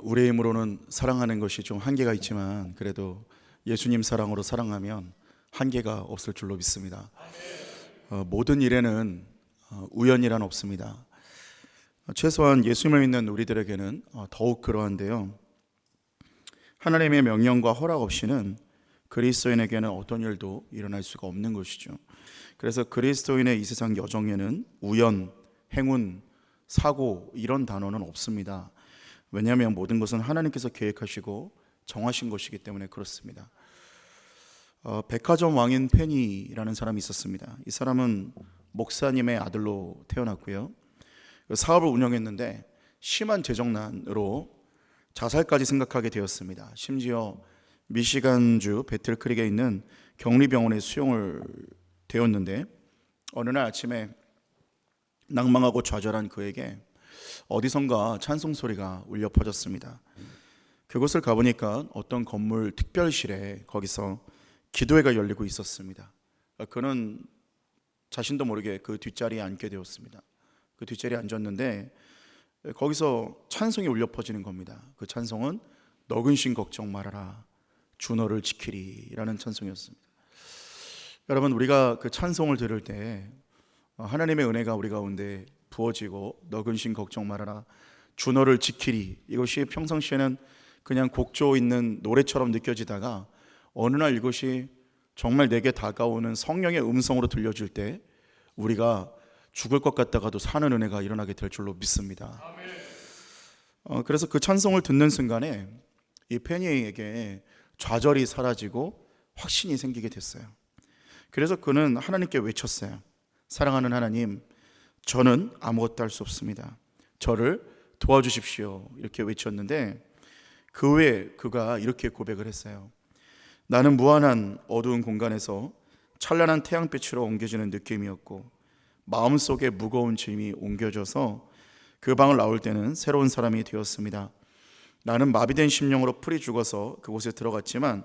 우리의 힘으로는 사랑하는 것이 좀 한계가 있지만 그래도 예수님 사랑으로 사랑하면 한계가 없을 줄로 믿습니다. 모든 일에는 우연이란 없습니다. 최소한 예수님을 믿는 우리들에게는 더욱 그러한데요. 하나님의 명령과 허락 없이는 그리스도인에게는 어떤 일도 일어날 수가 없는 것이죠. 그래서 그리스도인의 이 세상 여정에는 우연, 행운, 사고 이런 단어는 없습니다. 왜냐하면 모든 것은 하나님께서 계획하시고 정하신 것이기 때문에 그렇습니다. 백화점 왕인 페니라는 사람이 있었습니다. 이 사람은 목사님의 아들로 태어났고요. 사업을 운영했는데 심한 재정난으로 자살까지 생각하게 되었습니다. 심지어 미시간주 배틀크릭에 있는 격리병원에 수용을 되었는데 어느 날 아침에 낭망하고 좌절한 그에게 어디선가 찬송 소리가 울려 퍼졌습니다. 그곳을 가보니까 어떤 건물 특별실에 거기서 기도회가 열리고 있었습니다. 그는 자신도 모르게 그 뒷자리에 앉게 되었습니다. 그 뒷자리에 앉았는데 거기서 찬송이 울려 퍼지는 겁니다. 그 찬송은 너근 신 걱정 말아라 주 너를 지키리 라는 찬송이었습니다. 여러분, 우리가 그 찬송을 들을 때 하나님의 은혜가 우리 가운데 부어지고 너근 신 걱정 말아라 주 너를 지키리, 이것이 평상시에는 그냥 곡조 있는 노래처럼 느껴지다가 어느 날 이것이 정말 내게 다가오는 성령의 음성으로 들려줄 때 우리가 죽을 것 같다가도 사는 은혜가 일어나게 될 줄로 믿습니다. 그래서 그 찬송을 듣는 순간에 이 페니에게 좌절이 사라지고 확신이 생기게 됐어요. 그래서 그는 하나님께 외쳤어요. 사랑하는 하나님, 저는 아무것도 할 수 없습니다. 저를 도와주십시오. 이렇게 외쳤는데 그 후에 그가 이렇게 고백을 했어요. 나는 무한한 어두운 공간에서 찬란한 태양빛으로 옮겨지는 느낌이었고 마음속에 무거운 짐이 옮겨져서 그 방을 나올 때는 새로운 사람이 되었습니다. 나는 마비된 심령으로 풀이 죽어서 그곳에 들어갔지만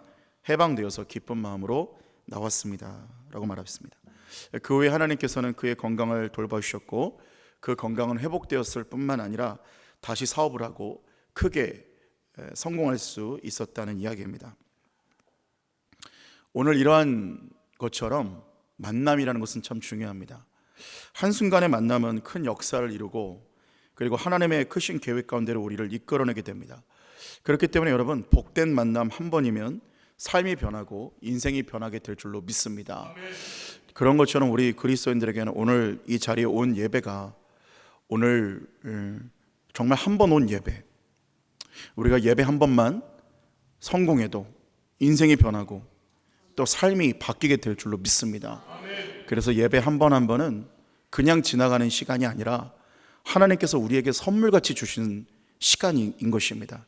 해방되어서 기쁜 마음으로 나왔습니다 라고 말했습니다. 그 후에 하나님께서는 그의 건강을 돌봐주셨고 그 건강은 회복되었을 뿐만 아니라 다시 사업을 하고 크게 성공할 수 있었다는 이야기입니다. 오늘 이러한 것처럼 만남이라는 것은 참 중요합니다. 한순간의 만남은 큰 역사를 이루고 그리고 하나님의 크신 계획 가운데로 우리를 이끌어내게 됩니다. 그렇기 때문에 여러분, 복된 만남 한 번이면 삶이 변하고 인생이 변하게 될 줄로 믿습니다. 그런 것처럼 우리 그리스도인들에게는 오늘 이 자리에 온 예배가 오늘 정말 한 번 온 예배, 우리가 예배 한 번만 성공해도 인생이 변하고 또 삶이 바뀌게 될 줄로 믿습니다. 그래서 예배 한 번 한 번은 그냥 지나가는 시간이 아니라 하나님께서 우리에게 선물같이 주신 시간인 것입니다.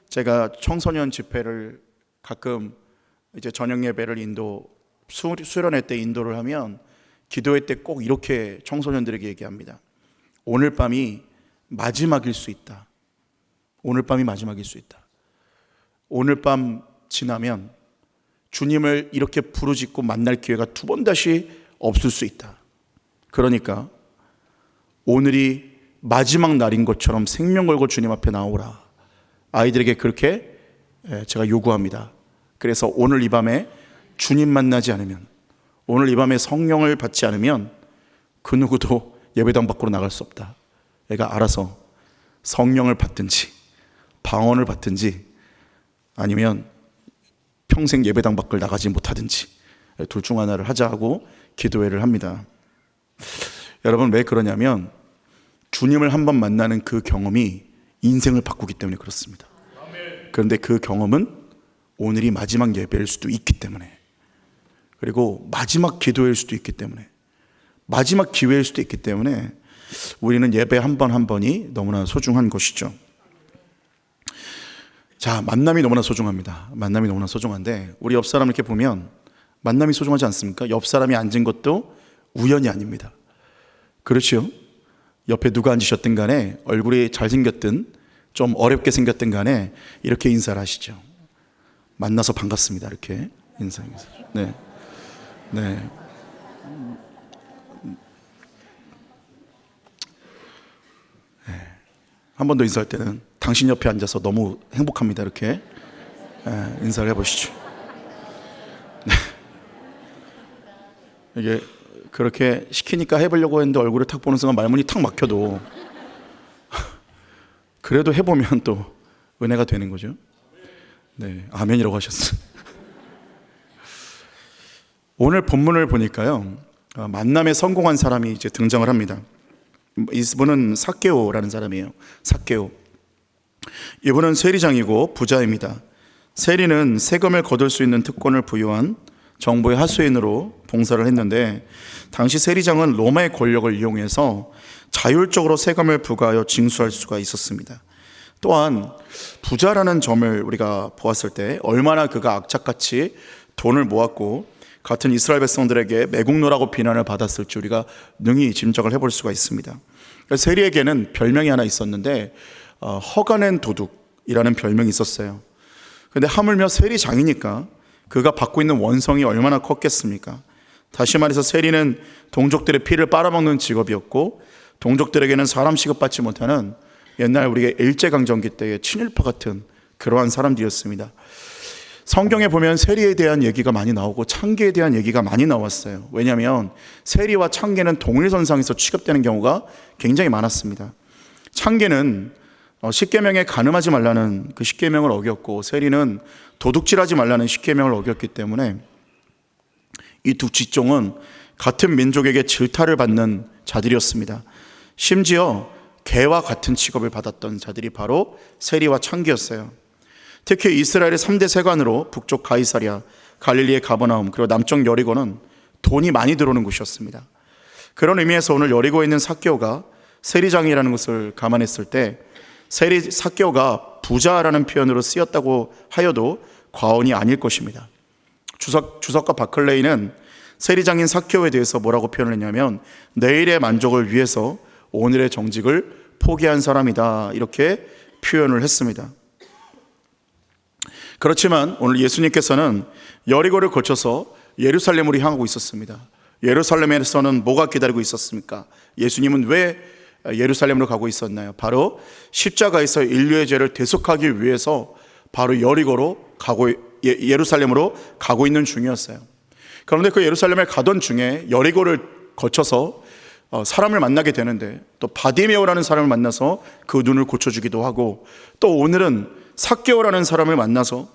제가 청소년 집회를 가끔 이제 저녁 예배를 수련회 때 인도를 하면 기도회 때 꼭 이렇게 청소년들에게 얘기합니다. 오늘 밤이 마지막일 수 있다. 오늘 밤이 마지막일 수 있다. 오늘 밤 지나면 주님을 이렇게 부르짖고 만날 기회가 두 번 다시 없을 수 있다. 그러니까 오늘이 마지막 날인 것처럼 생명 걸고 주님 앞에 나오라. 아이들에게 그렇게 제가 요구합니다. 그래서 오늘 이 밤에 주님 만나지 않으면, 오늘 이 밤에 성령을 받지 않으면 그 누구도 예배당 밖으로 나갈 수 없다. 애가 알아서 성령을 받든지 방언을 받든지 아니면 평생 예배당 밖을 나가지 못하든지 둘 중 하나를 하자 하고 기도회를 합니다. 여러분, 왜 그러냐면 주님을 한번 만나는 그 경험이 인생을 바꾸기 때문에 그렇습니다. 그런데 그 경험은 오늘이 마지막 예배일 수도 있기 때문에, 그리고 마지막 기도일 수도 있기 때문에, 마지막 기회일 수도 있기 때문에 우리는 예배 한 번 한 번이 너무나 소중한 것이죠. 자, 만남이 너무나 소중합니다. 만남이 너무나 소중한데 우리 옆 사람 이렇게 보면 만남이 소중하지 않습니까? 옆 사람이 앉은 것도 우연이 아닙니다. 그렇죠? 옆에 누가 앉으셨든 간에 얼굴이 잘생겼든 좀 어렵게 생겼든 간에 이렇게 인사를 하시죠. 만나서 반갑습니다. 이렇게 인사해서. 네. 네. 한 번 더 인사할 때는 당신 옆에 앉아서 너무 행복합니다. 이렇게 인사를 해보시죠. 네. 이게 그렇게 시키니까 해보려고 했는데 얼굴을 탁 보는 순간 말문이 탁 막혀도 그래도 해보면 또 은혜가 되는 거죠. 네, 아멘이라고 하셨어요. 오늘 본문을 보니까요, 만남에 성공한 사람이 이제 등장을 합니다. 이분은 삭개오라는 사람이에요. 삭개오. 이분은 세리장이고 부자입니다. 세리는 세금을 거둘 수 있는 특권을 부여한 정부의 하수인으로 봉사를 했는데, 당시 세리장은 로마의 권력을 이용해서 자율적으로 세금을 부과하여 징수할 수가 있었습니다. 또한 부자라는 점을 우리가 보았을 때 얼마나 그가 악착같이 돈을 모았고 같은 이스라엘 백성들에게 매국노라고 비난을 받았을지 우리가 능히 짐작을 해볼 수가 있습니다. 세리에게는 별명이 하나 있었는데 허가낸 도둑이라는 별명이 있었어요. 그런데 하물며 세리장이니까 그가 받고 있는 원성이 얼마나 컸겠습니까? 다시 말해서 세리는 동족들의 피를 빨아먹는 직업이었고, 동족들에게는 사람 취급받지 못하는 옛날 우리의 일제강점기 때의 친일파 같은 그러한 사람들이었습니다. 성경에 보면 세리에 대한 얘기가 많이 나오고 창개에 대한 얘기가 많이 나왔어요. 왜냐하면 세리와 창개는 동일선상에서 취급되는 경우가 굉장히 많았습니다. 창개는 십계명에 간음하지 말라는 그 십계명을 어겼고, 세리는 도둑질하지 말라는 십계명을 어겼기 때문에 이 두 직종은 같은 민족에게 질타를 받는 자들이었습니다. 심지어 개와 같은 취급을 받았던 자들이 바로 세리와 창개였어요. 특히 이스라엘의 3대 세관으로 북쪽 가이사랴, 갈릴리의 가버나움, 그리고 남쪽 여리고는 돈이 많이 들어오는 곳이었습니다. 그런 의미에서 오늘 여리고에 있는 삭개오가 세리장이라는 것을 감안했을 때 삭개오가 부자라는 표현으로 쓰였다고 하여도 과언이 아닐 것입니다. 주석가 바클레이는 세리장인 삭개오에 대해서 뭐라고 표현을 했냐면, 내일의 만족을 위해서 오늘의 정직을 포기한 사람이다, 이렇게 표현을 했습니다. 그렇지만 오늘 예수님께서는 여리고를 거쳐서 예루살렘으로 향하고 있었습니다. 예루살렘에서는 뭐가 기다리고 있었습니까? 예수님은 왜 예루살렘으로 가고 있었나요? 바로 십자가에서 인류의 죄를 대속하기 위해서 바로 예루살렘으로 가고 있는 중이었어요. 그런데 그 예루살렘에 가던 중에 여리고를 거쳐서 사람을 만나게 되는데, 또 바디메오라는 사람을 만나서 그 눈을 고쳐주기도 하고, 또 오늘은 삭개오라는 사람을 만나서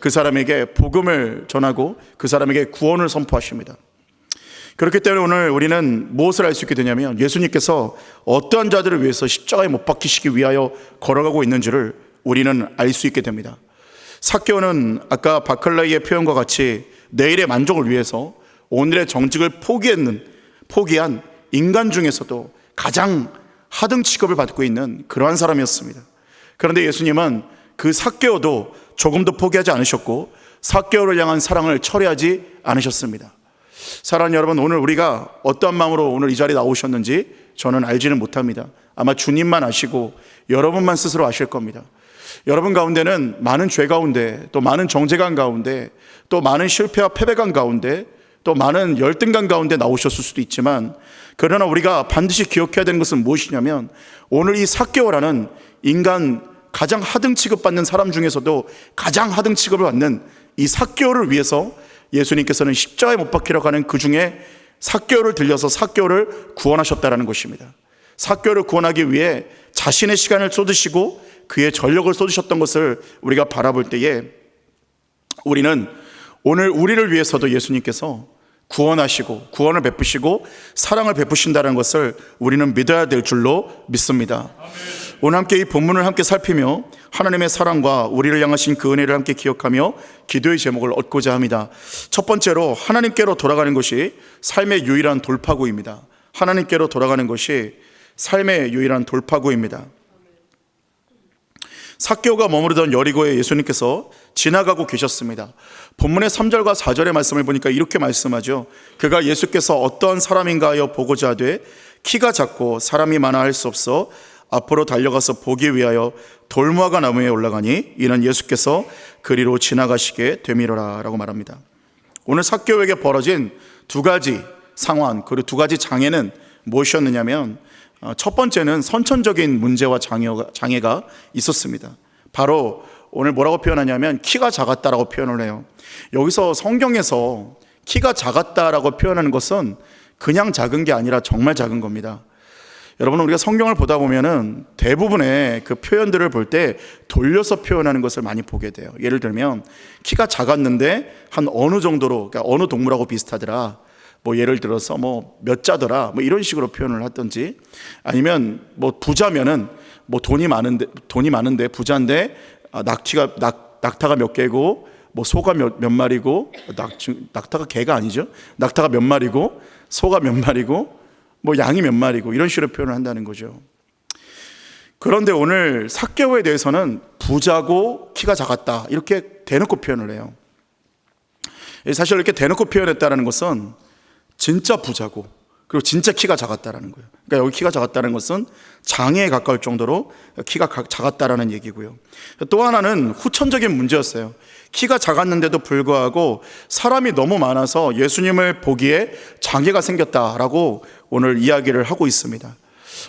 그 사람에게 복음을 전하고 그 사람에게 구원을 선포하십니다. 그렇기 때문에 오늘 우리는 무엇을 알 수 있게 되냐면, 예수님께서 어떠한 자들을 위해서 십자가에 못 박히시기 위하여 걸어가고 있는지를 우리는 알 수 있게 됩니다. 삭개오는 아까 바클레이의 표현과 같이 내일의 만족을 위해서 오늘의 정직을 포기한 인간 중에서도 가장 하등 취급을 받고 있는 그러한 사람이었습니다. 그런데 예수님은 그 삭개오도 조금도 포기하지 않으셨고 삭개오를 향한 사랑을 철회하지 않으셨습니다. 사랑하는 여러분, 오늘 우리가 어떠한 마음으로 오늘 이 자리에 나오셨는지 저는 알지는 못합니다. 아마 주님만 아시고 여러분만 스스로 아실 겁니다. 여러분 가운데는 많은 죄 가운데, 또 많은 정죄감 가운데, 또 많은 실패와 패배감 가운데, 또 많은 열등감 가운데 나오셨을 수도 있지만, 그러나 우리가 반드시 기억해야 되는 것은 무엇이냐면, 오늘 이 삭개오라는 인간 가장 하등 취급받는 사람 중에서도 가장 하등 취급을 받는 이 삭개오를 위해서 예수님께서는 십자가에 못 박히러 가는 그 중에 삭개오를 들려서 삭개오를 구원하셨다는 것입니다. 삭개오를 구원하기 위해 자신의 시간을 쏟으시고 그의 전력을 쏟으셨던 것을 우리가 바라볼 때에, 우리는 오늘 우리를 위해서도 예수님께서 구원하시고 구원을 베푸시고 사랑을 베푸신다는 것을 우리는 믿어야 될 줄로 믿습니다. 아멘. 오늘 함께 이 본문을 함께 살피며 하나님의 사랑과 우리를 향하신 그 은혜를 함께 기억하며 기도의 제목을 얻고자 합니다. 첫 번째로, 하나님께로 돌아가는 것이 삶의 유일한 돌파구입니다. 하나님께로 돌아가는 것이 삶의 유일한 돌파구입니다. 삭개오가 머무르던 여리고에 예수님께서 지나가고 계셨습니다. 본문의 3절과 4절의 말씀을 보니까 이렇게 말씀하죠. 그가 예수께서 어떤 사람인가 하여 보고자 하되 키가 작고 사람이 많아 할 수 없어 앞으로 달려가서 보기 위하여 돌무화과 나무에 올라가니 이는 예수께서 그리로 지나가시게 되미로라 라고 말합니다. 오늘 삭개오에게 벌어진 두 가지 상황, 그리고 두 가지 장애는 무엇이었느냐면, 첫 번째는 선천적인 문제와 장애가 있었습니다. 바로 오늘 뭐라고 표현하냐면 키가 작았다라고 표현을 해요. 여기서 성경에서 키가 작았다라고 표현하는 것은 그냥 작은 게 아니라 정말 작은 겁니다. 여러분, 우리가 성경을 보다 보면은 대부분의 그 표현들을 볼 때 돌려서 표현하는 것을 많이 보게 돼요. 예를 들면 키가 작았는데 한 어느 정도로, 그러니까 어느 동물하고 비슷하더라, 뭐 예를 들어서 뭐 몇 자더라, 뭐 이런 식으로 표현을 하든지, 아니면 뭐 부자면은 뭐 돈이 많은데 부자인데 낙타가 몇 개고 뭐 소가 몇 마리고, 낙타가 개가 아니죠. 낙타가 몇 마리고 소가 몇 마리고 뭐 양이 몇 마리고, 이런 식으로 표현을 한다는 거죠. 그런데 오늘 삭개오에 대해서는 부자고 키가 작았다, 이렇게 대놓고 표현을 해요. 사실 이렇게 대놓고 표현했다는 것은 진짜 부자고 그리고 진짜 키가 작았다라는 거예요. 그러니까 여기 키가 작았다는 것은 장애에 가까울 정도로 키가 작았다라는 얘기고요. 또 하나는 후천적인 문제였어요. 키가 작았는데도 불구하고 사람이 너무 많아서 예수님을 보기에 장애가 생겼다라고 오늘 이야기를 하고 있습니다.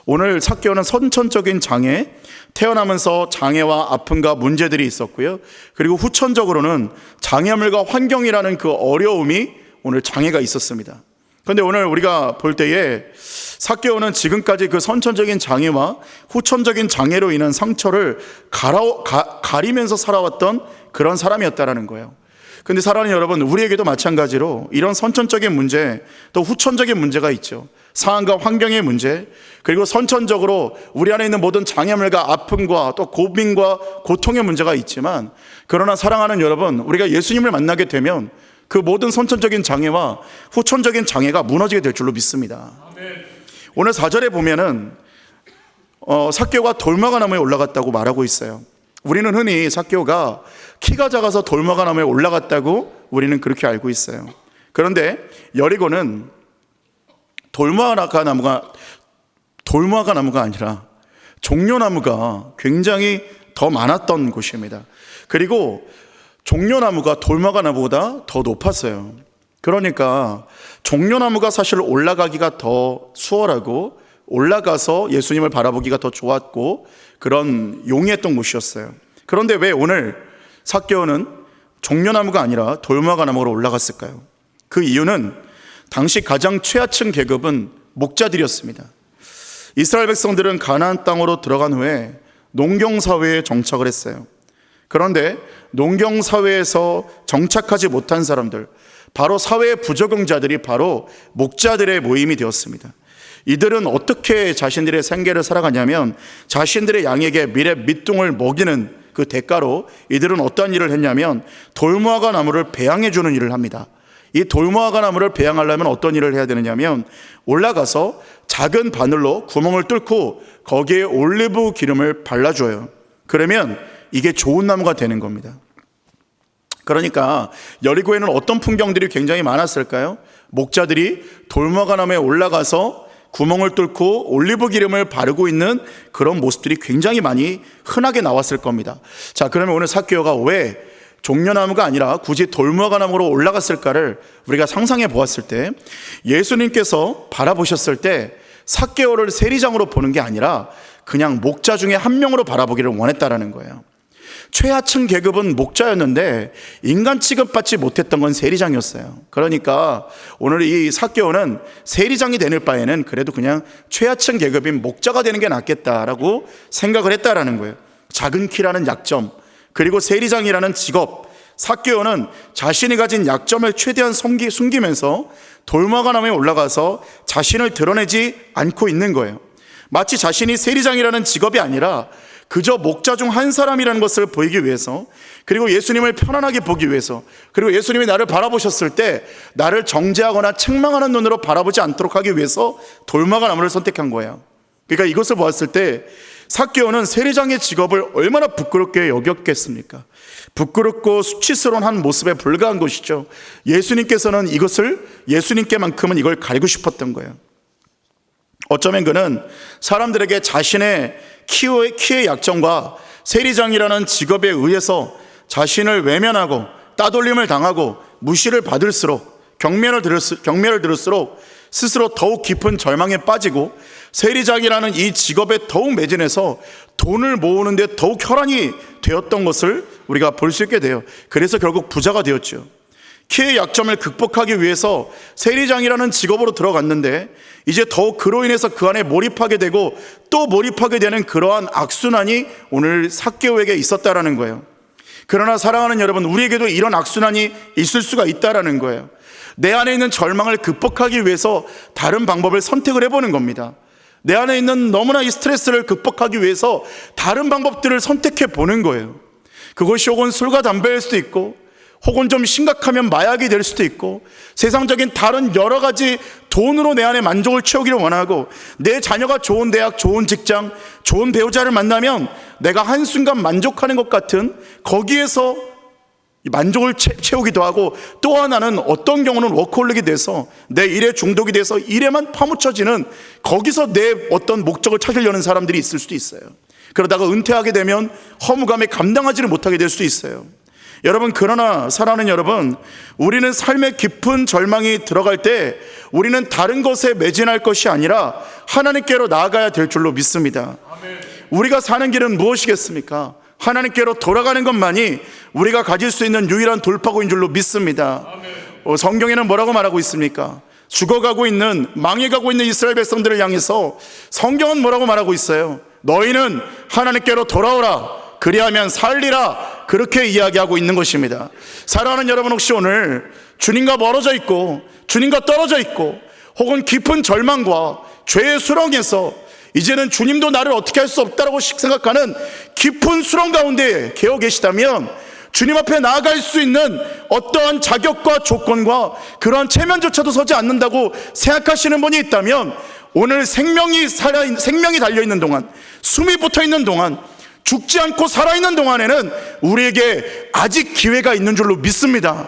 오늘 삭개오는 선천적인 장애, 태어나면서 장애와 아픔과 문제들이 있었고요. 그리고 후천적으로는 장애물과 환경이라는 그 어려움이 오늘 장애가 있었습니다. 그런데 오늘 우리가 볼 때에 삭개오는 지금까지 그 선천적인 장애와 후천적인 장애로 인한 상처를 가리면서 살아왔던 그런 사람이었다라는 거예요. 근데 사랑하는 여러분, 우리에게도 마찬가지로 이런 선천적인 문제, 또 후천적인 문제가 있죠. 상황과 환경의 문제, 그리고 선천적으로 우리 안에 있는 모든 장애물과 아픔과 또 고민과 고통의 문제가 있지만, 그러나 사랑하는 여러분, 우리가 예수님을 만나게 되면 그 모든 선천적인 장애와 후천적인 장애가 무너지게 될 줄로 믿습니다. 오늘 4절에 보면은 삭개오가 돌마가 나무에 올라갔다고 말하고 있어요. 우리는 흔히 삭개오가 키가 작아서 돌마가 나무에 올라갔다고 우리는 그렇게 알고 있어요. 그런데 여리고는 돌마가 나무가 아니라 종려나무가 굉장히 더 많았던 곳입니다. 그리고 종려나무가 돌마가 나무보다 더 높았어요. 그러니까 종려나무가 사실 올라가기가 더 수월하고 올라가서 예수님을 바라보기가 더 좋았고 그런 용이했던 곳이었어요. 그런데 왜 오늘 삭개오는 종려나무가 아니라 돌마가 나무로 올라갔을까요? 그 이유는 당시 가장 최하층 계급은 목자들이었습니다. 이스라엘 백성들은 가나안 땅으로 들어간 후에 농경사회에 정착을 했어요. 그런데 농경사회에서 정착하지 못한 사람들, 바로 사회의 부적응자들이 바로 목자들의 모임이 되었습니다. 이들은 어떻게 자신들의 생계를 살아가냐면 자신들의 양에게 밑둥을 먹이는 그 대가로 이들은 어떤 일을 했냐면 돌무화과 나무를 배양해 주는 일을 합니다. 이 돌무화과 나무를 배양하려면 어떤 일을 해야 되느냐면 올라가서 작은 바늘로 구멍을 뚫고 거기에 올리브 기름을 발라줘요. 그러면 이게 좋은 나무가 되는 겁니다. 그러니까 여리고에는 어떤 풍경들이 굉장히 많았을까요? 목자들이 돌무화과 나무에 올라가서 구멍을 뚫고 올리브 기름을 바르고 있는 그런 모습들이 굉장히 많이 흔하게 나왔을 겁니다. 자, 그러면 오늘 삭개오가 왜 종려나무가 아니라 굳이 돌무화과 나무로 올라갔을까를 우리가 상상해 보았을 때, 예수님께서 바라보셨을 때 삭개오를 세리장으로 보는 게 아니라 그냥 목자 중에 한 명으로 바라보기를 원했다라는 거예요. 최하층 계급은 목자였는데 인간 취급받지 못했던 건 세리장이었어요. 그러니까 오늘 이 삭개오는 세리장이 되는 바에는 그래도 그냥 최하층 계급인 목자가 되는 게 낫겠다라고 생각을 했다라는 거예요. 작은 키라는 약점, 그리고 세리장이라는 직업, 삭개오는 자신이 가진 약점을 최대한 숨기면서 돌무화과 나무에 올라가서 자신을 드러내지 않고 있는 거예요. 마치 자신이 세리장이라는 직업이 아니라 그저 목자 중 한 사람이라는 것을 보이기 위해서, 그리고 예수님을 편안하게 보기 위해서, 그리고 예수님이 나를 바라보셨을 때 나를 정죄하거나 책망하는 눈으로 바라보지 않도록 하기 위해서 돌무화과 나무를 선택한 거예요. 그러니까 이것을 보았을 때 삭개오는 세리장의 직업을 얼마나 부끄럽게 여겼겠습니까? 부끄럽고 수치스러운 한 모습에 불과한 것이죠. 예수님께서는 예수님께만큼은 이걸 가리고 싶었던 거예요. 어쩌면 그는 사람들에게 자신의 키의 약점과 세리장이라는 직업에 의해서 자신을 외면하고 따돌림을 당하고 무시를 받을수록, 경멸을 들을수록 스스로 더욱 깊은 절망에 빠지고 세리장이라는 이 직업에 더욱 매진해서 돈을 모으는데 더욱 혈안이 되었던 것을 우리가 볼 수 있게 돼요. 그래서 결국 부자가 되었죠. 키의 약점을 극복하기 위해서 세리장이라는 직업으로 들어갔는데 이제 더욱 그로 인해서 그 안에 몰입하게 되고 또 몰입하게 되는 그러한 악순환이 오늘 삭개오에게 있었다라는 거예요. 그러나 사랑하는 여러분, 우리에게도 이런 악순환이 있을 수가 있다라는 거예요. 내 안에 있는 절망을 극복하기 위해서 다른 방법을 선택을 해보는 겁니다. 내 안에 있는 너무나 이 스트레스를 극복하기 위해서 다른 방법들을 선택해 보는 거예요. 그것이 혹은 술과 담배일 수도 있고, 혹은 좀 심각하면 마약이 될 수도 있고, 세상적인 다른 여러 가지 돈으로 내 안에 만족을 채우기를 원하고, 내 자녀가 좋은 대학, 좋은 직장, 좋은 배우자를 만나면 내가 한순간 만족하는 것 같은 거기에서 만족을 채우기도 하고, 또 하나는 어떤 경우는 워커홀릭이 돼서 내 일에 중독이 돼서 일에만 파묻혀지는, 거기서 내 어떤 목적을 찾으려는 사람들이 있을 수도 있어요. 그러다가 은퇴하게 되면 허무감에 감당하지를 못하게 될 수도 있어요. 여러분, 그러나 사랑하는 여러분, 우리는 삶의 깊은 절망이 들어갈 때 우리는 다른 것에 매진할 것이 아니라 하나님께로 나아가야 될 줄로 믿습니다. 우리가 사는 길은 무엇이겠습니까? 하나님께로 돌아가는 것만이 우리가 가질 수 있는 유일한 돌파구인 줄로 믿습니다. 성경에는 뭐라고 말하고 있습니까? 죽어가고 있는, 망해가고 있는 이스라엘 백성들을 향해서 성경은 뭐라고 말하고 있어요? 너희는 하나님께로 돌아오라, 그리하면 살리라, 그렇게 이야기하고 있는 것입니다. 사랑하는 여러분, 혹시 오늘 주님과 멀어져 있고 주님과 떨어져 있고 혹은 깊은 절망과 죄의 수렁에서 이제는 주님도 나를 어떻게 할 수 없다라고 생각하는 깊은 수렁 가운데 계어 계시다면, 주님 앞에 나아갈 수 있는 어떠한 자격과 조건과 그러한 체면조차도 서지 않는다고 생각하시는 분이 있다면, 오늘 생명이 달려있는 동안, 숨이 붙어있는 동안, 죽지 않고 살아있는 동안에는 우리에게 아직 기회가 있는 줄로 믿습니다.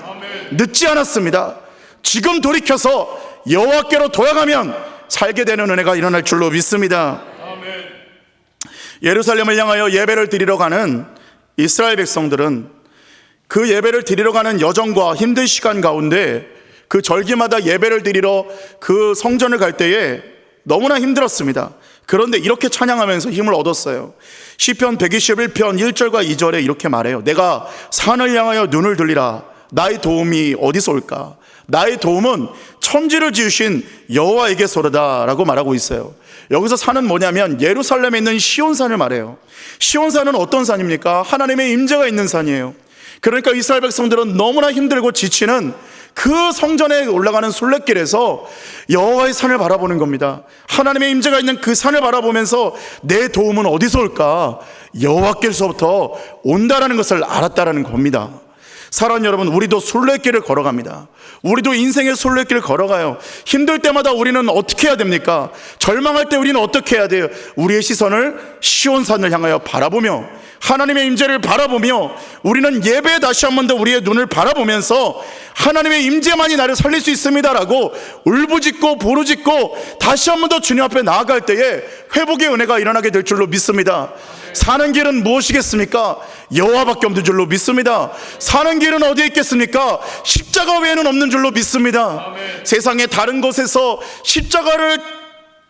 늦지 않았습니다. 지금 돌이켜서 여호와께로 돌아가면 살게 되는 은혜가 일어날 줄로 믿습니다. 예루살렘을 향하여 예배를 드리러 가는 이스라엘 백성들은 그 예배를 드리러 가는 여정과 힘든 시간 가운데 그 절기마다 예배를 드리러 그 성전을 갈 때에 너무나 힘들었습니다. 그런데 이렇게 찬양하면서 힘을 얻었어요. 시편 121편 1절과 2절에 이렇게 말해요. 내가 산을 향하여 눈을 들리라. 나의 도움이 어디서 올까? 나의 도움은 천지를 지으신 여호와에게서로다 라고 말하고 있어요. 여기서 산은 뭐냐면 예루살렘에 있는 시온산을 말해요. 시온산은 어떤 산입니까? 하나님의 임재가 있는 산이에요. 그러니까 이스라엘 백성들은 너무나 힘들고 지치는 그 성전에 올라가는 순례길에서 여호와의 산을 바라보는 겁니다. 하나님의 임재가 있는 그 산을 바라보면서 내 도움은 어디서 올까? 여호와께로부터 온다라는 것을 알았다라는 겁니다. 사랑하는 여러분, 우리도 순례길을 걸어갑니다. 우리도 인생의 순례길을 걸어가요. 힘들 때마다 우리는 어떻게 해야 됩니까? 절망할 때 우리는 어떻게 해야 돼요? 우리의 시선을 시온산을 향하여 바라보며 하나님의 임재를 바라보며 우리는 예배에 다시 한 번 더 우리의 눈을 바라보면서 하나님의 임재만이 나를 살릴 수 있습니다라고 울부짖고 부르짖고 다시 한 번 더 주님 앞에 나아갈 때에 회복의 은혜가 일어나게 될 줄로 믿습니다. 사는 길은 무엇이겠습니까? 여호와밖에 없는 줄로 믿습니다. 사는 길은 어디에 있겠습니까? 십자가 외에는 없는 줄로 믿습니다. 세상의 다른 곳에서 십자가를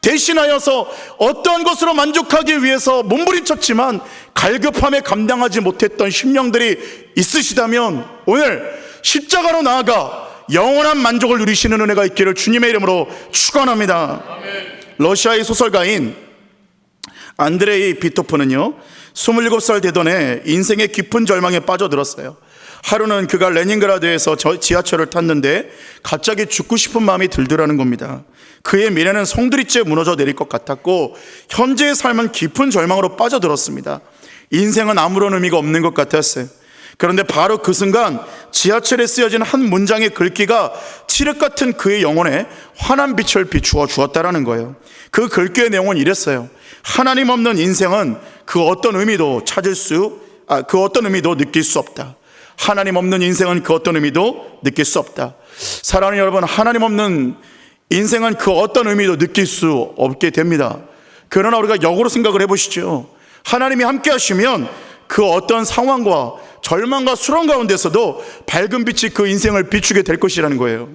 대신하여서 어떠한 것으로 만족하기 위해서 몸부림쳤지만 갈급함에 감당하지 못했던 심령들이 있으시다면 오늘 십자가로 나아가 영원한 만족을 누리시는 은혜가 있기를 주님의 이름으로 축원합니다. 러시아의 소설가인 안드레이 비토프는요, 27살 되던 해 인생의 깊은 절망에 빠져들었어요. 하루는 그가 레닌그라드에서 지하철을 탔는데 갑자기 죽고 싶은 마음이 들더라는 겁니다. 그의 미래는 송두리째 무너져 내릴 것 같았고 현재의 삶은 깊은 절망으로 빠져들었습니다. 인생은 아무런 의미가 없는 것 같았어요. 그런데 바로 그 순간 지하철에 쓰여진 한 문장의 글귀가 칠흑 같은 그의 영혼에 환한 빛을 비추어 주었다라는 거예요. 그 글귀의 내용은 이랬어요. 하나님 없는 인생은 그 어떤 의미도 느낄 수 없다. 하나님 없는 인생은 그 어떤 의미도 느낄 수 없다. 사랑하는 여러분, 하나님 없는 인생은 그 어떤 의미도 느낄 수 없게 됩니다. 그러나 우리가 역으로 생각을 해보시죠. 하나님이 함께 하시면 그 어떤 상황과 절망과 수렁 가운데서도 밝은 빛이 그 인생을 비추게 될 것이라는 거예요.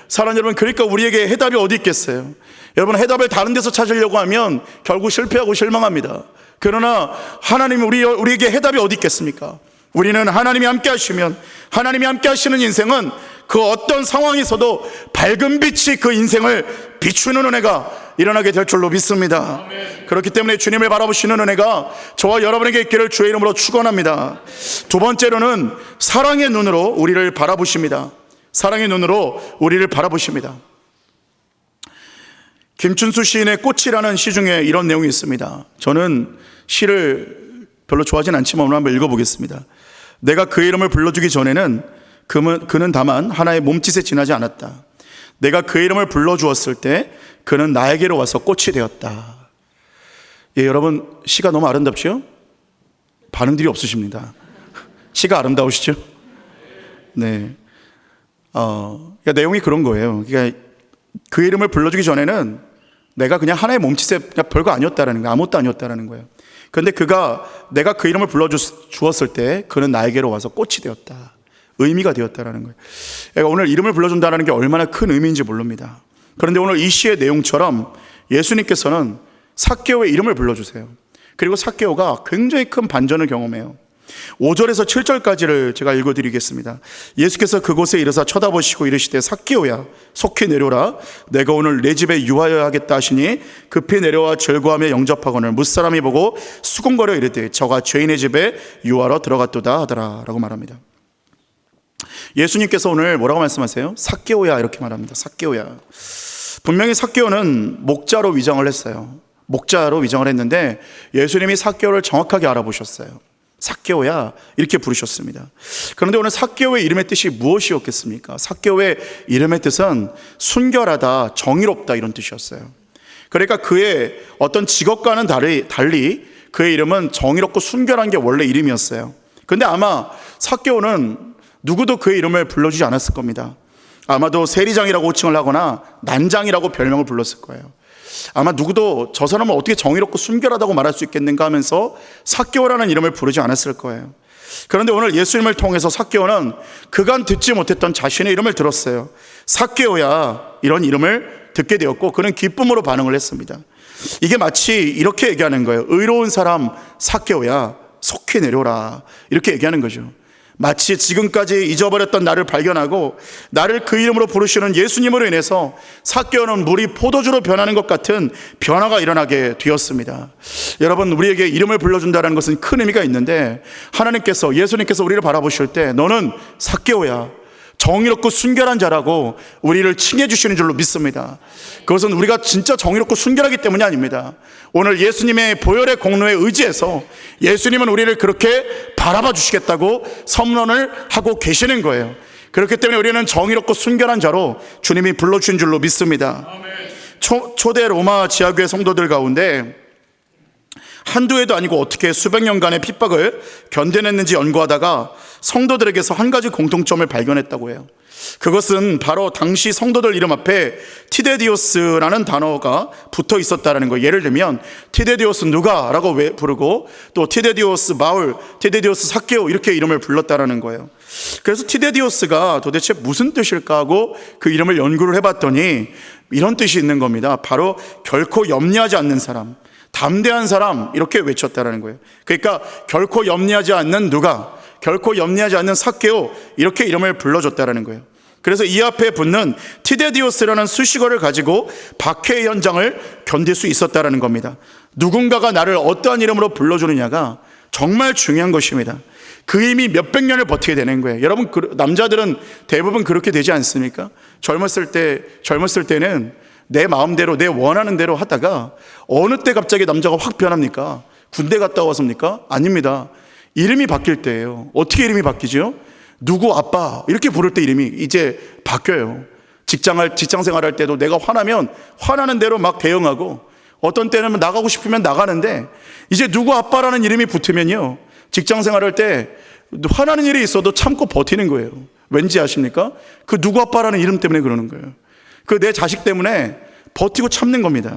사랑하는 여러분, 그러니까 우리에게 해답이 어디 있겠어요? 여러분, 해답을 다른 데서 찾으려고 하면 결국 실패하고 실망합니다. 그러나 하나님이 우리에게 해답이 어디 있겠습니까? 우리는 하나님이 함께 하시면, 하나님이 함께 하시는 인생은 그 어떤 상황에서도 밝은 빛이 그 인생을 비추는 은혜가 일어나게 될 줄로 믿습니다. 그렇기 때문에 주님을 바라보시는 은혜가 저와 여러분에게 있기를 주의 이름으로 축원합니다. 두 번째로는 사랑의 눈으로 우리를 바라보십니다. 사랑의 눈으로 우리를 바라보십니다. 김춘수 시인의 꽃이라는 시 중에 이런 내용이 있습니다. 저는 시를 별로 좋아하진 않지만 오늘 한번 읽어보겠습니다. 내가 그의 이름을 불러주기 전에는 그는 다만 하나의 몸짓에 지나지 않았다. 내가 그의 이름을 불러주었을 때 그는 나에게로 와서 꽃이 되었다. 예, 여러분, 시가 너무 아름답죠? 반응들이 없으십니다. 시가 아름다우시죠? 네. 그러니까 내용이 그런 거예요. 그러니까 그 이름을 불러주기 전에는 내가 그냥 하나의 몸짓에 그냥 별거 아니었다라는 거예요. 아무것도 아니었다라는 거예요. 그런데 내가 그 이름을 불러주었을 때 그는 나에게로 와서 꽃이 되었다. 의미가 되었다라는 거예요. 그러니까 오늘 이름을 불러준다는 게 얼마나 큰 의미인지 모릅니다. 그런데 오늘 이 시의 내용처럼 예수님께서는 삭개오의 이름을 불러주세요. 그리고 삭개오가 굉장히 큰 반전을 경험해요. 5절에서 7절까지를 제가 읽어드리겠습니다. 예수께서 그곳에 이르사 쳐다보시고 이르시되 삭개오야 속히 내려라. 내가 오늘 내 집에 유하여야 하겠다 하시니 급히 내려와 절구하며 영접하거늘 무사람이 보고 수군거려 이르되 저가 죄인의 집에 유하러 들어갔도다 하더라 라고 말합니다. 예수님께서 오늘 뭐라고 말씀하세요? 삭개오야 이렇게 말합니다. 삭개오야. 분명히 삭개오는 목자로 위장을 했어요. 목자로 위장을 했는데 예수님이 삭개오를 정확하게 알아보셨어요. 삭개오야 이렇게 부르셨습니다. 그런데 오늘 삭개오의 이름의 뜻이 무엇이었겠습니까? 삭개오의 이름의 뜻은 순결하다, 정의롭다 이런 뜻이었어요. 그러니까 그의 어떤 직업과는 달리 그의 이름은 정의롭고 순결한 게 원래 이름이었어요. 그런데 아마 삭개오는 누구도 그의 이름을 불러주지 않았을 겁니다. 아마도 세리장이라고 호칭을 하거나 난장이라고 별명을 불렀을 거예요. 아마 누구도 저 사람을 어떻게 정의롭고 순결하다고 말할 수 있겠는가 하면서 삭개오라는 이름을 부르지 않았을 거예요. 그런데 오늘 예수님을 통해서 삭개오는 그간 듣지 못했던 자신의 이름을 들었어요. 삭개오야 이런 이름을 듣게 되었고 그는 기쁨으로 반응을 했습니다. 이게 마치 이렇게 얘기하는 거예요. 의로운 사람 삭개오야 속히 내려라 이렇게 얘기하는 거죠. 마치 지금까지 잊어버렸던 나를 발견하고 나를 그 이름으로 부르시는 예수님으로 인해서 삭개오는 물이 포도주로 변하는 것 같은 변화가 일어나게 되었습니다. 여러분, 우리에게 이름을 불러준다는 것은 큰 의미가 있는데 하나님께서, 예수님께서 우리를 바라보실 때 너는 삭개오야 정의롭고 순결한 자라고 우리를 칭해 주시는 줄로 믿습니다. 그것은 우리가 진짜 정의롭고 순결하기 때문이 아닙니다. 오늘 예수님의 보혈의 공로에 의지해서 예수님은 우리를 그렇게 바라봐 주시겠다고 선언을 하고 계시는 거예요. 그렇기 때문에 우리는 정의롭고 순결한 자로 주님이 불러주신 줄로 믿습니다. 초대 로마 지하교회 성도들 가운데 한두 해도 아니고 어떻게 수백 년간의 핍박을 견뎌냈는지 연구하다가 성도들에게서 한 가지 공통점을 발견했다고 해요. 그것은 바로 당시 성도들 이름 앞에 티데디오스라는 단어가 붙어 있었다는 거예요. 예를 들면 티데디오스 누가? 라고 부르고 또 티데디오스 바울, 티데디오스 삭개오 이렇게 이름을 불렀다는 거예요. 그래서 티데디오스가 도대체 무슨 뜻일까 하고 그 이름을 연구를 해봤더니 이런 뜻이 있는 겁니다. 바로 결코 염려하지 않는 사람, 담대한 사람 이렇게 외쳤다는 거예요. 그러니까 결코 염려하지 않는 누가, 결코 염려하지 않는 삭개오 이렇게 이름을 불러줬다는 거예요. 그래서 이 앞에 붙는 티데디오스라는 수식어를 가지고 박해의 현장을 견딜 수 있었다는 겁니다. 누군가가 나를 어떠한 이름으로 불러주느냐가 정말 중요한 것입니다. 그 힘이 몇백 년을 버티게 되는 거예요. 여러분, 남자들은 대부분 그렇게 되지 않습니까? 젊었을 때는 내 마음대로 내 원하는 대로 하다가 어느 때 갑자기 남자가 확 변합니까? 군대 갔다 와서입니까? 아닙니다. 이름이 바뀔 때예요. 어떻게 이름이 바뀌죠? 누구 아빠 이렇게 부를 때 이름이 이제 바뀌어요. 직장 생활할 때도 내가 화나면 화나는 대로 막 대응하고 어떤 때는 나가고 싶으면 나가는데 이제 누구 아빠라는 이름이 붙으면요 직장 생활할 때 화나는 일이 있어도 참고 버티는 거예요. 왠지 아십니까? 그 누구 아빠라는 이름 때문에 그러는 거예요. 그 내 자식 때문에 버티고 참는 겁니다.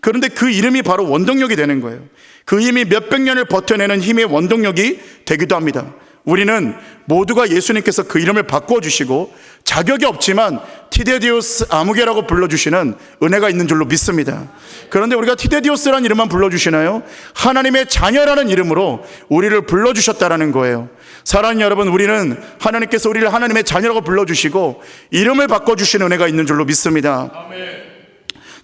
그런데 그 이름이 바로 원동력이 되는 거예요. 그 힘이 몇백 년을 버텨내는 힘의 원동력이 되기도 합니다. 우리는 모두가 예수님께서 그 이름을 바꾸어 주시고 자격이 없지만 티데디오스 아무개라고 불러주시는 은혜가 있는 줄로 믿습니다. 그런데 우리가 티데디오스라는 이름만 불러주시나요? 하나님의 자녀라는 이름으로 우리를 불러주셨다라는 거예요. 사랑하는 여러분, 우리는 하나님께서 우리를 하나님의 자녀라고 불러주시고 이름을 바꿔주시는 은혜가 있는 줄로 믿습니다.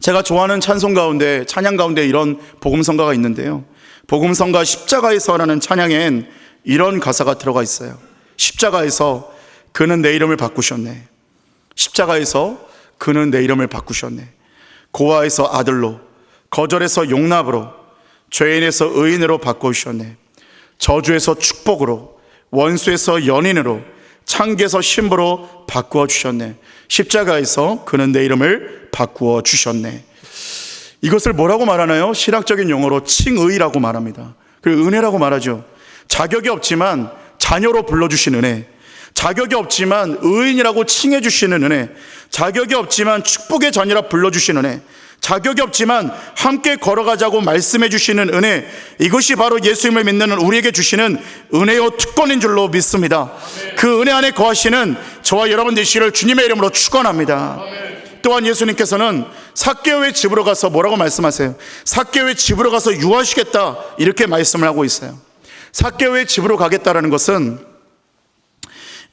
제가 좋아하는 찬양 가운데 이런 복음성가가 있는데요, 복음성가 십자가에서라는 찬양엔 이런 가사가 들어가 있어요. 십자가에서 그는 내 이름을 바꾸셨네. 십자가에서 그는 내 이름을 바꾸셨네. 고아에서 아들로, 거절에서 용납으로, 죄인에서 의인으로 바꾸셨네. 저주에서 축복으로, 원수에서 연인으로, 창기에서 신부로 바꾸어 주셨네. 십자가에서 그는 내 이름을 바꾸어 주셨네. 이것을 뭐라고 말하나요? 신학적인 용어로 칭의라고 말합니다. 그리고 은혜라고 말하죠. 자격이 없지만 자녀로 불러주신 은혜, 자격이 없지만 의인이라고 칭해 주시는 은혜, 자격이 없지만 축복의 자녀라 불러주신 은혜, 자격이 없지만 함께 걸어가자고 말씀해 주시는 은혜, 이것이 바로 예수님을 믿는 우리에게 주시는 은혜요 특권인 줄로 믿습니다. 그 은혜 안에 거하시는 저와 여러분 되시기를 주님의 이름으로 축원합니다. 또한 예수님께서는 삭개오의 집으로 가서 뭐라고 말씀하세요? 삭개오의 집으로 가서 유하시겠다, 이렇게 말씀을 하고 있어요. 삭개오의 집으로 가겠다라는 것은,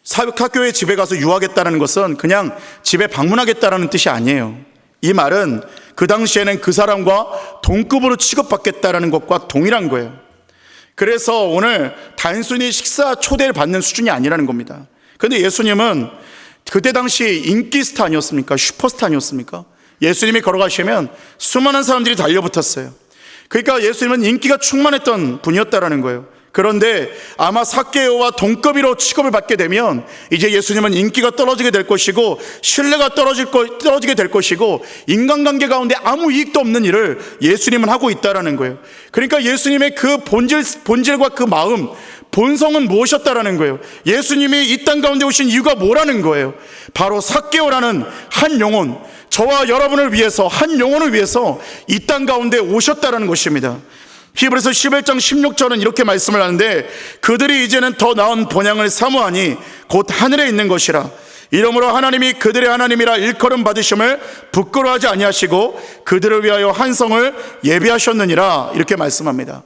삭개오의 집에 가서 유하겠다는 것은 그냥 집에 방문하겠다라는 뜻이 아니에요. 이 말은 그 당시에는 그 사람과 동급으로 취급받겠다라는 것과 동일한 거예요. 그래서 오늘 단순히 식사 초대를 받는 수준이 아니라는 겁니다. 그런데 예수님은 그때 당시 인기 스타 아니었습니까? 슈퍼스타 아니었습니까? 예수님이 걸어가시면 수많은 사람들이 달려붙었어요. 그러니까 예수님은 인기가 충만했던 분이었다라는 거예요. 그런데 아마 삭개오와 동급으로 취급을 받게 되면 이제 예수님은 인기가 떨어지게 될 것이고 신뢰가 떨어지게 될 것이고 인간관계 가운데 아무 이익도 없는 일을 예수님은 하고 있다라는 거예요. 그러니까 예수님의 그 본질과 그 마음, 본성은 무엇이었다라는 거예요. 예수님이 이 땅 가운데 오신 이유가 뭐라는 거예요. 바로 삭개오라는 한 영혼, 저와 여러분을 위해서, 한 영혼을 위해서 이 땅 가운데 오셨다라는 것입니다. 히브리서 11장 16절은 이렇게 말씀을 하는데, 그들이 이제는 더 나은 본향을 사모하니 곧 하늘에 있는 것이라. 이러므로 하나님이 그들의 하나님이라 일컬음 받으심을 부끄러워하지 아니하시고 그들을 위하여 한 성을 예비하셨느니라, 이렇게 말씀합니다.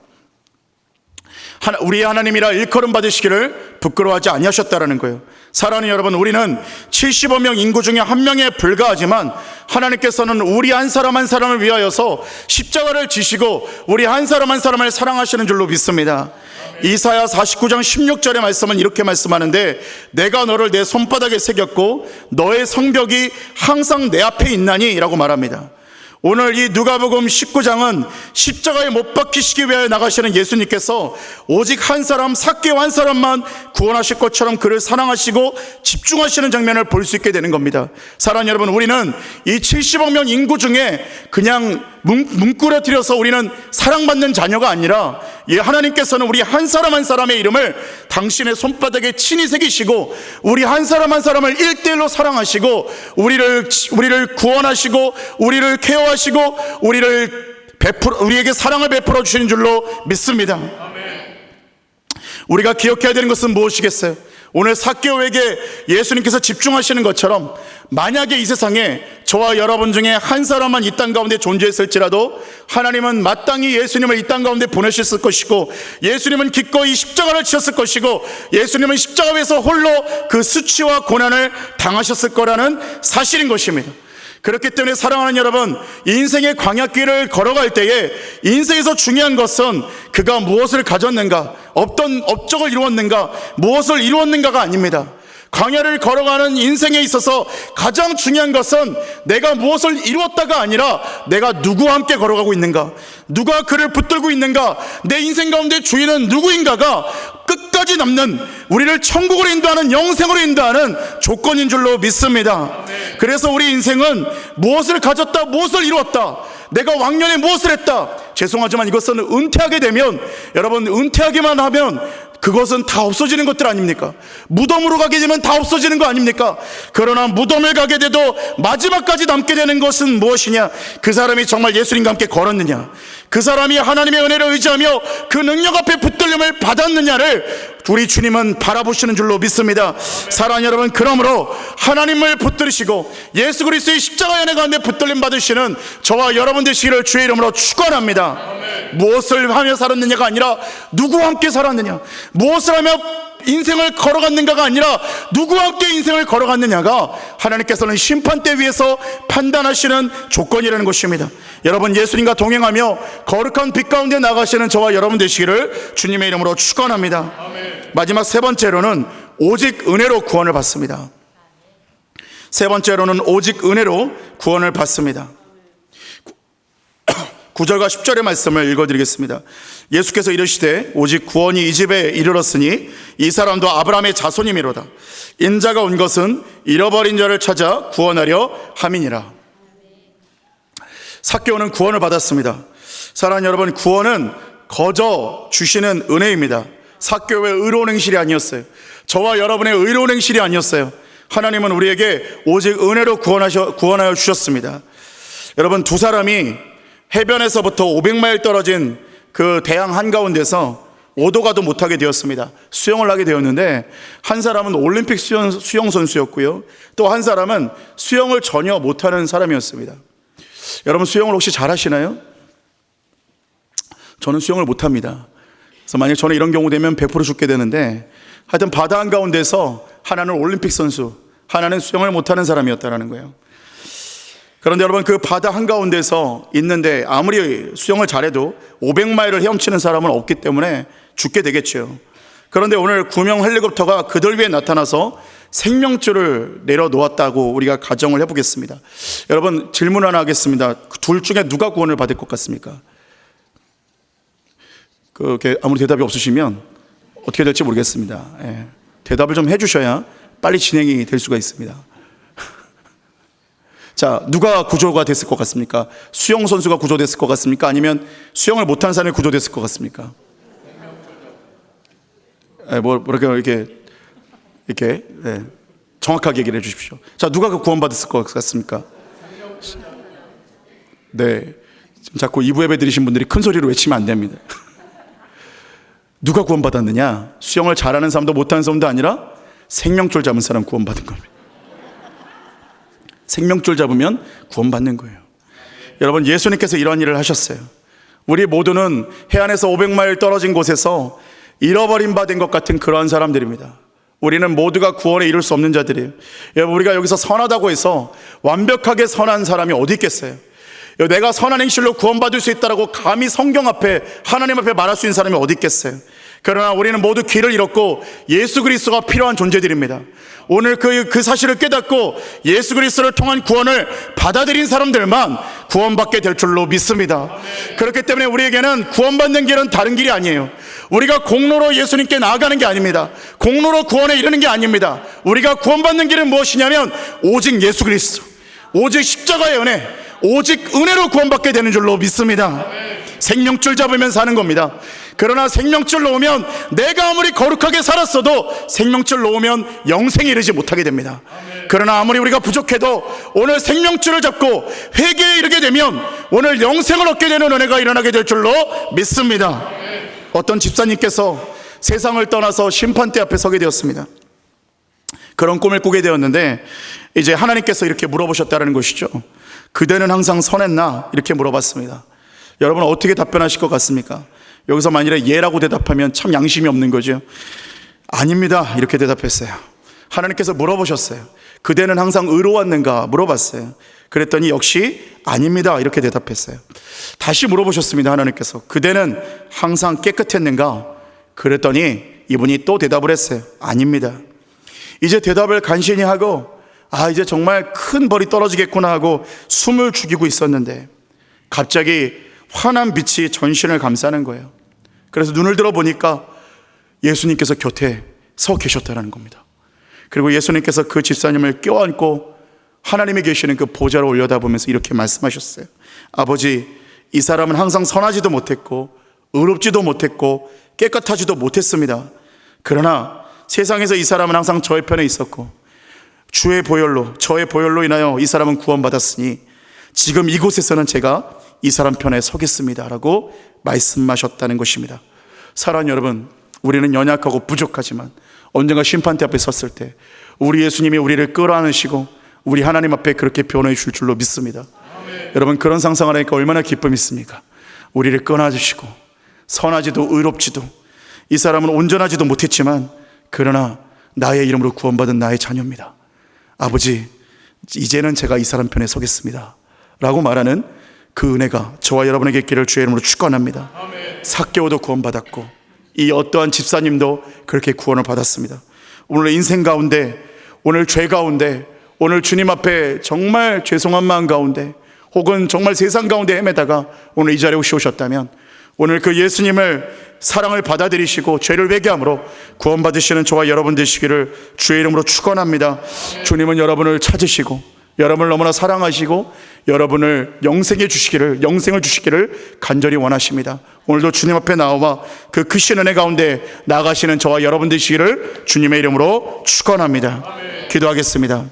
우리의 하나님이라 일컬음 받으시기를 부끄러워하지 아니하셨다라는 거예요. 사랑하는 여러분, 우리는 70억 명 인구 중에 한 명에 불과하지만 하나님께서는 우리 한 사람 한 사람을 위하여서 십자가를 지시고 우리 한 사람 한 사람을 사랑하시는 줄로 믿습니다. 이사야 49장 16절의 말씀은 이렇게 말씀하는데, 내가 너를 내 손바닥에 새겼고 너의 성벽이 항상 내 앞에 있나니 라고 말합니다. 오늘 이 누가복음 19장은 십자가에 못 박히시기 위하여 나가시는 예수님께서 오직 한 사람, 삭개오 한 사람만 구원하실 것처럼 그를 사랑하시고 집중하시는 장면을 볼 수 있게 되는 겁니다. 사랑하는 여러분, 우리는 이 70억 명 인구 중에 그냥 뭉꾸러뜨려서 우리는 사랑받는 자녀가 아니라, 하나님께서는 우리 한 사람 한 사람의 이름을 당신의 손바닥에 친히 새기시고 우리 한 사람 한 사람을 1대1로 사랑하시고 우리를 구원하시고 우리를 케어하시고 우리에게 사랑을 베풀어 주시는 줄로 믿습니다. 우리가 기억해야 되는 것은 무엇이겠어요? 오늘 삭개오에게 예수님께서 집중하시는 것처럼, 만약에 이 세상에 저와 여러분 중에 한 사람만 이 땅 가운데 존재했을지라도 하나님은 마땅히 예수님을 이 땅 가운데 보내셨을 것이고, 예수님은 기꺼이 십자가를 지셨을 것이고, 예수님은 십자가 위에서 홀로 그 수치와 고난을 당하셨을 거라는 사실인 것입니다. 그렇기 때문에 사랑하는 여러분, 인생의 광야길을 걸어갈 때에 인생에서 중요한 것은 그가 무엇을 가졌는가, 어떤 업적을 이루었는가, 무엇을 이루었는가가 아닙니다. 광야를 걸어가는 인생에 있어서 가장 중요한 것은 내가 무엇을 이루었다가 아니라 내가 누구와 함께 걸어가고 있는가, 누가 그를 붙들고 있는가, 내 인생 가운데 주인은 누구인가가 끝까지 남는, 우리를 천국으로 인도하는, 영생으로 인도하는 조건인 줄로 믿습니다. 그래서 우리 인생은 무엇을 가졌다, 무엇을 이루었다, 내가 왕년에 무엇을 했다, 죄송하지만 이것은 은퇴하게 되면, 여러분, 은퇴하기만 하면 그것은 다 없어지는 것들 아닙니까? 무덤으로 가게 되면 다 없어지는 거 아닙니까? 그러나 무덤을 가게 돼도 마지막까지 남게 되는 것은 무엇이냐? 그 사람이 정말 예수님과 함께 걸었느냐, 그 사람이 하나님의 은혜를 의지하며 그 능력 앞에 붙들림을 받았느냐를 우리 주님은 바라보시는 줄로 믿습니다. 사랑하는 여러분, 그러므로 하나님을 붙들으시고 예수 그리스도의 십자가 연회 가운데 붙들림 받으시는 저와 여러분 되시기를 주의 이름으로 축원합니다. 무엇을 하며 살았느냐가 아니라 누구와 함께 살았느냐, 무엇을 하며 인생을 걸어갔는가가 아니라 누구와 함께 인생을 걸어갔느냐가 하나님께서는 심판대 위에서 판단하시는 조건이라는 것입니다. 여러분, 예수님과 동행하며 거룩한 빛 가운데 나가시는 저와 여러분 되시기를 주님의 이름으로 축원합니다. 마지막 세 번째로는 오직 은혜로 구원을 받습니다. 세 번째로는 오직 은혜로 구원을 받습니다. 9절과 10절의 말씀을 읽어드리겠습니다. 예수께서 이르시되 오직 구원이 이 집에 이르렀으니 이 사람도 아브라함의 자손이미로다. 인자가 온 것은 잃어버린 자를 찾아 구원하려 함이니라. 삭개오는 구원을 받았습니다. 사랑하는 여러분, 구원은 거저 주시는 은혜입니다. 삭개오의 의로운 행실이 아니었어요. 저와 여러분의 의로운 행실이 아니었어요. 하나님은 우리에게 오직 은혜로 구원하여 주셨습니다. 여러분, 두 사람이 해변에서부터 500마일 떨어진 그 대양 한가운데서 오도 가도 못하게 되었습니다. 수영을 하게 되었는데, 한 사람은 올림픽 수영 선수였고요, 또 한 사람은 수영을 전혀 못하는 사람이었습니다. 여러분, 수영을 혹시 잘하시나요? 저는 수영을 못합니다. 그래서 만약 저는 이런 경우 되면 100% 죽게 되는데, 하여튼 바다 한가운데서 하나는 올림픽 선수, 하나는 수영을 못하는 사람이었다는 거예요. 그런데 여러분, 그 바다 한가운데서 있는데 아무리 수영을 잘해도 500마일을 헤엄치는 사람은 없기 때문에 죽게 되겠죠. 그런데 오늘 구명 헬리콥터가 그들 위에 나타나서 생명줄을 내려놓았다고 우리가 가정을 해보겠습니다. 여러분, 질문 하나 하겠습니다. 둘 중에 누가 구원을 받을 것 같습니까? 그렇게 아무리 대답이 없으시면 어떻게 될지 모르겠습니다. 예. 대답을 좀 해주셔야 빨리 진행이 될 수가 있습니다. 자, 누가 구조가 됐을 것 같습니까? 수영 선수가 구조됐을 것 같습니까? 아니면 수영을 못하는 사람이 구조됐을 것 같습니까? 이렇게 정확하게 얘기를 해주십시오. 자, 누가 그 구원받았을 것 같습니까? 네, 지금 자꾸 2부 예배 드리신 분들이 큰 소리로 외치면 안 됩니다. 누가 구원받았느냐? 수영을 잘하는 사람도 못하는 사람도 아니라 생명줄 잡은 사람 구원받은 겁니다. 생명줄 잡으면 구원받는 거예요. 여러분, 예수님께서 이러한 일을 하셨어요. 우리 모두는 해안에서 500마일 떨어진 곳에서 잃어버린 바 된 것 같은 그러한 사람들입니다. 우리는 모두가 구원에 이룰 수 없는 자들이에요. 여러분, 우리가 여기서 선하다고 해서 완벽하게 선한 사람이 어디 있겠어요? 내가 선한 행실로 구원받을 수 있다라고 감히 성경 앞에, 하나님 앞에 말할 수 있는 사람이 어디 있겠어요? 그러나 우리는 모두 길을 잃었고 예수 그리스도가 필요한 존재들입니다. 오늘 그 사실을 깨닫고 예수 그리스도를 통한 구원을 받아들인 사람들만 구원받게 될 줄로 믿습니다. 그렇기 때문에 우리에게는 구원받는 길은 다른 길이 아니에요. 우리가 공로로 예수님께 나아가는 게 아닙니다. 공로로 구원에 이르는 게 아닙니다. 우리가 구원받는 길은 무엇이냐면 오직 예수 그리스도, 오직 십자가의 은혜, 오직 은혜로 구원받게 되는 줄로 믿습니다. 생명줄 잡으면 사는 겁니다. 그러나 생명줄 놓으면 내가 아무리 거룩하게 살았어도 생명줄 놓으면 영생에 이르지 못하게 됩니다. 그러나 아무리 우리가 부족해도 오늘 생명줄을 잡고 회개에 이르게 되면 오늘 영생을 얻게 되는 은혜가 일어나게 될 줄로 믿습니다. 어떤 집사님께서 세상을 떠나서 심판대 앞에 서게 되었습니다. 그런 꿈을 꾸게 되었는데 이제 하나님께서 이렇게 물어보셨다는 것이죠. 그대는 항상 선했나? 이렇게 물어봤습니다. 여러분, 어떻게 답변하실 것 같습니까? 여기서 만일에 예라고 대답하면 참 양심이 없는 거죠. 아닙니다, 이렇게 대답했어요. 하나님께서 물어보셨어요. 그대는 항상 의로웠는가 물어봤어요. 그랬더니 역시 아닙니다, 이렇게 대답했어요. 다시 물어보셨습니다. 하나님께서 그대는 항상 깨끗했는가? 그랬더니 이분이 또 대답을 했어요. 아닙니다. 이제 대답을 간신히 하고 이제 정말 큰 벌이 떨어지겠구나 하고 숨을 죽이고 있었는데 갑자기 환한 빛이 전신을 감싸는 거예요. 그래서 눈을 들어 보니까 예수님께서 곁에 서 계셨다는 겁니다. 그리고 예수님께서 그 집사님을 껴안고 하나님이 계시는 그 보좌를 올려다보면서 이렇게 말씀하셨어요. 아버지, 이 사람은 항상 선하지도 못했고 의롭지도 못했고 깨끗하지도 못했습니다. 그러나 세상에서 이 사람은 항상 저의 편에 있었고 주의 보혈로, 저의 보혈로 인하여 이 사람은 구원받았으니 지금 이곳에서는 제가 이 사람 편에 서겠습니다 라고 말씀하셨다는 것입니다. 사랑하는 여러분, 우리는 연약하고 부족하지만 언젠가 심판대 앞에 섰을 때 우리 예수님이 우리를 끌어안으시고 우리 하나님 앞에 그렇게 변호해 주실 줄로 믿습니다. 아멘. 여러분, 그런 상상을 하니까 얼마나 기쁨이 있습니까? 우리를 끊어주시고 선하지도 의롭지도 이 사람은 온전하지도 못했지만 그러나 나의 이름으로 구원받은 나의 자녀입니다. 아버지, 이제는 제가 이 사람 편에 서겠습니다 라고 말하는 그 은혜가 저와 여러분에게 있기를 주의 이름으로 축원합니다. 삭개오도 구원받았고 이 어떠한 집사님도 그렇게 구원을 받았습니다. 오늘 인생 가운데, 오늘 죄 가운데, 오늘 주님 앞에 정말 죄송한 마음 가운데 혹은 정말 세상 가운데 헤매다가 오늘 이 자리에 오셨다면 오늘 그 예수님을 사랑을 받아들이시고 죄를 회개함으로 구원받으시는 저와 여러분 되시기를 주의 이름으로 축원합니다. 주님은 여러분을 찾으시고 여러분을 너무나 사랑하시고 여러분을 영생을 주시기를 간절히 원하십니다. 오늘도 주님 앞에 나와 그 크신 은혜 가운데 나가시는 저와 여러분 되시기를 주님의 이름으로 축원합니다. 기도하겠습니다.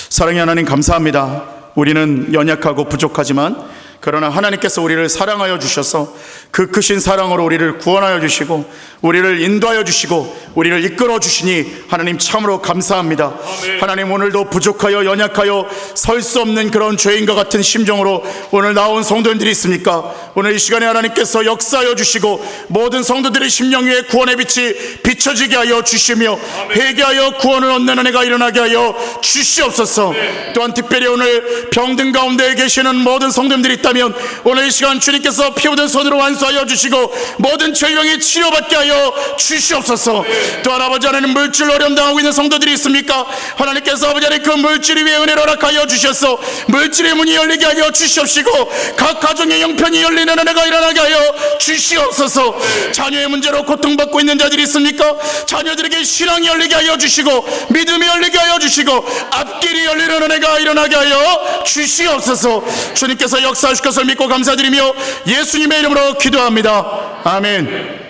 사랑의 하나님, 감사합니다. 우리는 연약하고 부족하지만 그러나 하나님께서 우리를 사랑하여 주셔서 그 크신 사랑으로 우리를 구원하여 주시고 우리를 인도하여 주시고 우리를 이끌어 주시니 하나님 참으로 감사합니다. 아멘. 하나님, 오늘도 부족하여 연약하여 설 수 없는 그런 죄인과 같은 심정으로 오늘 나온 성도님들이 있습니까? 오늘 이 시간에 하나님께서 역사하여 주시고 모든 성도들의 심령 위에 구원의 빛이 비춰지게 하여 주시며 회개하여 구원을 얻는 은혜가 일어나게 하여 주시옵소서. 아멘. 또한 특별히 오늘 병든 가운데 계시는 모든 성도님들이 있다면 오늘 이 시간 주님께서 피 묻은 손으로 완수하여 주시고 모든 질병이 치료받게 하여 주시옵소서. 또한 아버지 하나님, 물질 어려움 당하고 있는 성도들이 있습니까? 하나님께서 아버지 하나님 그 물질 위에 은혜를 허락하여 주셔서 물질의 문이 열리게 하여 주시옵시고 각 가정의 형편이 열리는 은혜가 일어나게 하여 주시옵소서. 자녀의 문제로 고통받고 있는 자들이 있습니까? 자녀들에게 신앙이 열리게 하여 주시고 믿음이 열리게 하여 주시고 앞길이 열리는 은혜가 일어나게 하여 주시옵소서. 주님께서 역사하실 것을 믿고 감사드리며 예수님의 이름으로 기도합니다. 아멘.